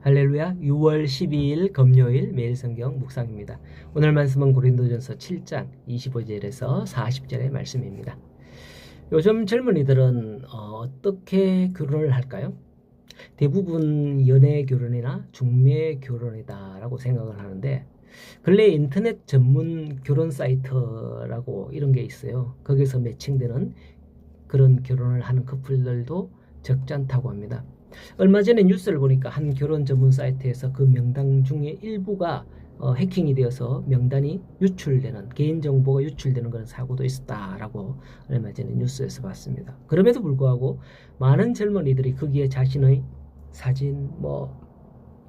할렐루야. 6월 12일 금요일 매일 성경 묵상입니다. 오늘 말씀은 고린도전서 7장 25절에서 40절의 말씀입니다. 요즘 젊은이들은 어떻게 결혼을 할까요? 대부분 연애 결혼이나 중매 결혼이다라고 생각을 하는데, 근래 인터넷 전문 결혼 사이트라고 이런 게 있어요. 거기서 매칭되는 그런 결혼을 하는 커플들도 적잖다고 합니다. 얼마 전에 뉴스를 보니까 한 결혼 전문 사이트에서 그 명단 중에 일부가 해킹이 되어서 명단이 유출되는, 개인정보가 유출되는 그런 사고도 있었다라고 얼마 전에 뉴스에서 봤습니다. 그럼에도 불구하고 많은 젊은이들이 거기에 자신의 사진,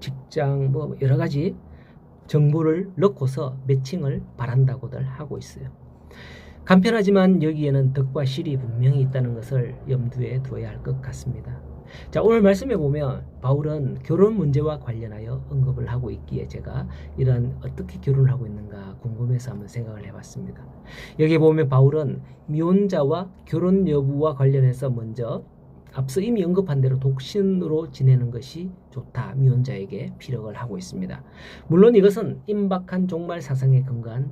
직장, 여러 가지 정보를 넣고서 매칭을 바란다고들 하고 있어요. 간편하지만 여기에는 덕과 실이 분명히 있다는 것을 염두에 두어야 할 것 같습니다. 자, 오늘 말씀에 보면 바울은 결혼 문제와 관련하여 언급을 하고 있기에 제가 이런 어떻게 결혼을 하고 있는가 궁금해서 한번 생각을 해봤습니다. 여기 보면 바울은 미혼자와 결혼 여부와 관련해서 먼저 앞서 이미 언급한 대로 독신으로 지내는 것이 좋다, 미혼자에게 피력을 하고 있습니다. 물론 이것은 임박한 종말 사상에 근거한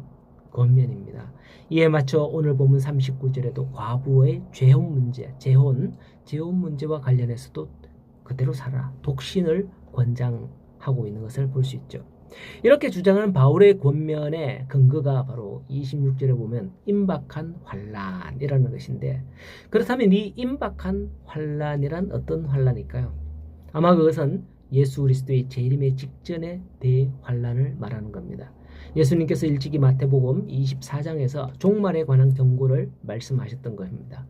권면입니다. 이에 맞춰 오늘 본문 39절에도 과부의 재혼 문제와 관련해서도 그대로 살아, 독신을 권장하고 있는 것을 볼 수 있죠. 이렇게 주장하는 바울의 권면의 근거가 바로 26절에 보면 임박한 환난이라는 것인데, 그렇다면 이 임박한 환난이란 어떤 환난일까요? 아마 그것은 예수 그리스도의 재림의 직전의 대환난을 말하는 겁니다. 예수님께서 일찍이 마태복음 24장에서 종말에 관한 경고를 말씀하셨던 것입니다.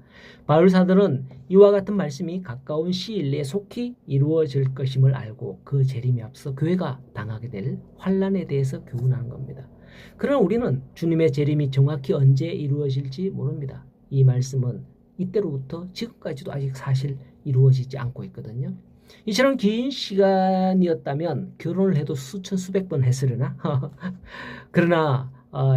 바울 사도는 이와 같은 말씀이 가까운 시일 내에 속히 이루어질 것임을 알고 그 재림에 앞서 교회가 당하게 될 환난에 대해서 교훈하는 겁니다. 그러나 우리는 주님의 재림이 정확히 언제 이루어질지 모릅니다. 이 말씀은 이때로부터 지금까지도 아직 사실 이루어지지 않고 있거든요. 이처럼 긴 시간이었다면 결혼을 해도 수천 수백 번 했으려나? 그러나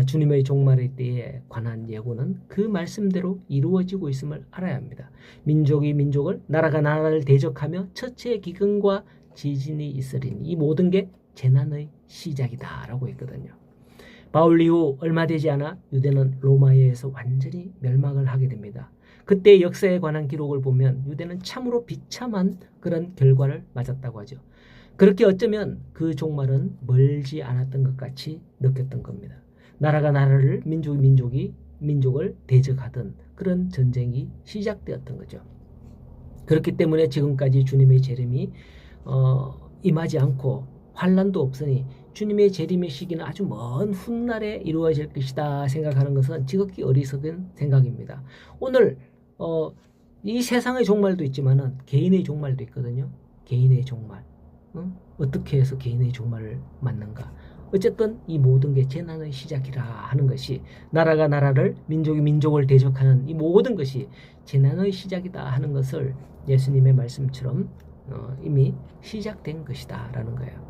주님의 종말의 때에 관한 예고는 그 말씀대로 이루어지고 있음을 알아야 합니다. 민족이 민족을, 나라가 나라를 대적하며 처체의 기근과 지진이 있으리니 이 모든 게 재난의 시작이다라고 했거든요. 바울 이후 얼마 되지 않아 유대는 로마에 의해서 완전히 멸망을 하게 됩니다. 그때 역사에 관한 기록을 보면 유대는 참으로 비참한 그런 결과를 맞았다고 하죠. 그렇게 어쩌면 그 종말은 멀지 않았던 것 같이 느꼈던 겁니다. 나라가 나라를, 민족이 민족을 대적하던 그런 전쟁이 시작되었던 거죠. 그렇기 때문에 지금까지 주님의 재림이 임하지 않고 환난도 없으니 주님의 재림의 시기는 아주 먼 훗날에 이루어질 것이다 생각하는 것은 지극히 어리석은 생각입니다. 오늘 이 세상의 종말도 있지만은 개인의 종말도 있거든요. 개인의 종말. 어떻게 해서 개인의 종말을 맞는가? 어쨌든 이 모든 게 재난의 시작이라 하는 것이, 나라가 나라를, 민족이 민족을 대적하는 이 모든 것이 재난의 시작이다 하는 것을 예수님의 말씀처럼 이미 시작된 것이다 라는 거예요.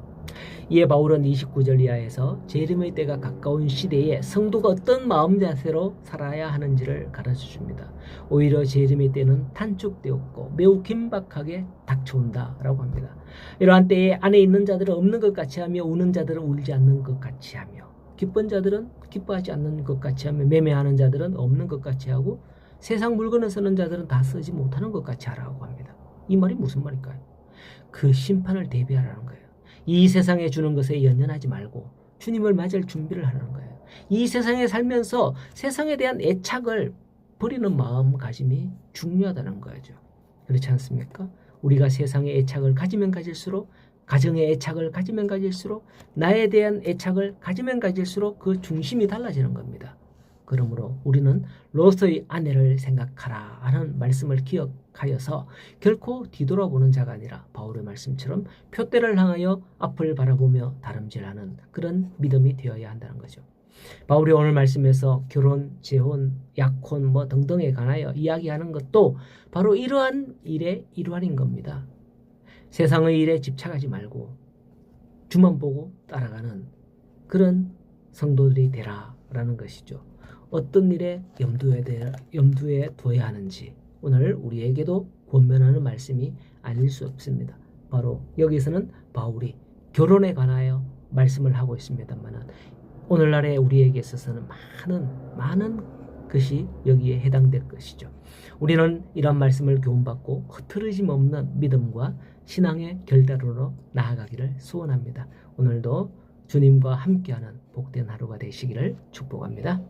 이에 바울은 29절 이하에서 재림의 때가 가까운 시대에 성도가 어떤 마음 자세로 살아야 하는지를 가르쳐 줍니다. 오히려 재림의 때는 단축되었고 매우 긴박하게 닥쳐온다라고 합니다. 이러한 때에 안에 있는 자들은 없는 것 같이 하며 우는 자들은 울지 않는 것 같이 하며 기쁜 자들은 기뻐하지 않는 것 같이 하며 매매하는 자들은 없는 것 같이 하고 세상 물건을 쓰는 자들은 다 쓰지 못하는 것 같이 하라고 합니다. 이 말이 무슨 말일까요? 그 심판을 대비하라는 거예요. 이 세상에 주는 것에 연연하지 말고 주님을 맞을 준비를 하는 거예요. 이 세상에 살면서 세상에 대한 애착을 버리는 마음가짐이 중요하다는 거죠. 그렇지 않습니까? 우리가 세상에 애착을 가지면 가질수록, 가정에 애착을 가지면 가질수록, 나에 대한 애착을 가지면 가질수록 그 중심이 달라지는 겁니다. 그러므로 우리는 롯의 아내를 생각하라 하는 말씀을 기억하여서 결코 뒤돌아보는 자가 아니라 바울의 말씀처럼 표대를 향하여 앞을 바라보며 다름질하는 그런 믿음이 되어야 한다는 거죠. 바울이 오늘 말씀에서 결혼, 재혼, 약혼 등등에 관하여 이야기하는 것도 바로 이러한 일의 일환인 겁니다. 세상의 일에 집착하지 말고 주만 보고 따라가는 그런 성도들이 되라라는 것이죠. 어떤 일에 염두에 둬야 하는지 오늘 우리에게도 권면하는 말씀이 아닐 수 없습니다. 바로 여기서는 바울이 결혼에 관하여 말씀을 하고 있습니다만은 오늘날의 우리에게 있어서는 많은 것이 여기에 해당될 것이죠. 우리는 이런 말씀을 교훈받고 흐트러짐 없는 믿음과 신앙의 결단으로 나아가기를 소원합니다. 오늘도 주님과 함께하는 복된 하루가 되시기를 축복합니다.